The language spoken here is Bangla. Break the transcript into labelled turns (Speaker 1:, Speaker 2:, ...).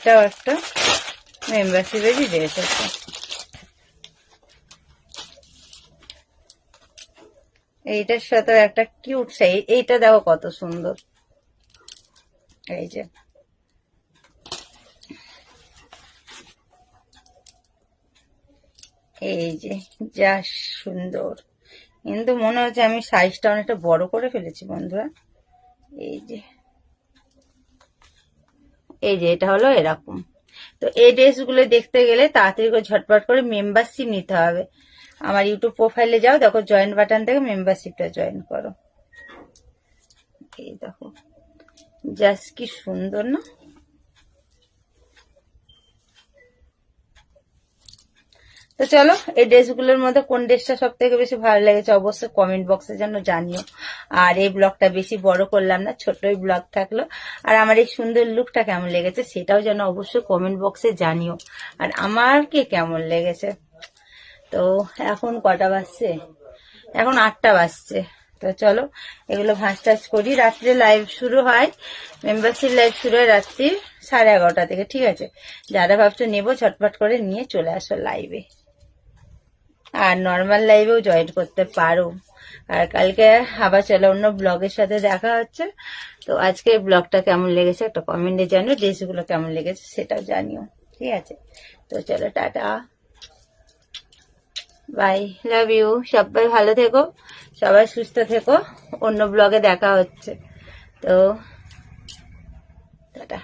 Speaker 1: এটাও একটা মেম্বারশিপেরই ড্রেস আছে। এইটার সাথে একটা কিউট সাইজ, এইটা দেখো কত সুন্দর। এই যে এই যে যা সুন্দর, কিন্তু মনে হচ্ছে আমি সাইজটা অনেকটা বড় করে ফেলেছি বন্ধুরা। এই যে এটা হলো এরকম। তো এই ড্রেসগুলো দেখতে গেলে তাড়াতাড়ি করে ঝটপট করে মেম্বারশিপ নিতে হবে। আমার ইউটিউব প্রোফাইলে যাও, দেখো জয়েন বাটন থেকে মেম্বারশিপটা জয়েন করো। এই দেখো জাস্ট কি সুন্দর না। তো চলো, এই ড্রেসগুলোর মধ্যে কোন ড্রেসটা সব থেকে বেশি ভালো লেগেছে অবশ্যই কমেন্ট বক্সে যেন জানিও। আর এই ব্লগটা বেশি বড় করলাম না, ছোটই ব্লগ থাকলো। আর আমার এই সুন্দর লুকটা কেমন লেগেছে সেটাও যেন অবশ্যই কমেন্ট বক্সে জানিও। আর আমাকে কেমন লেগেছে। তো এখন কটা বাজছে? এখন 8টা বাজছে। তো চলো এগুলো ভাঁজ টাজ করি। রাত্রে লাইভ শুরু হয়, মেম্বারশিপ লাইভ শুরু হয় রাত্রি 11:30 থেকে, ঠিক আছে? যারা ভাবছো নেবো ঝটপট করে নিয়ে চলে আসো লাইভে। আর নর্মাল লাইভেও জয়েন করতে পারো। আর কালকে আবার চলো অন্য ব্লগের সাথে দেখা হচ্ছে। তো আজকে ব্লগটা কেমন লেগেছে একটা কমেন্টে জানিও, ড্রেসগুলো কেমন লেগেছে সেটাও জানিও, ঠিক আছে? তো চলো টাটা, বাই, লাভ ইউ। সবাই ভালো থেকো, সবাই সুস্থ থেকো। অন্য ব্লগে দেখা হচ্ছে। তো টাটা।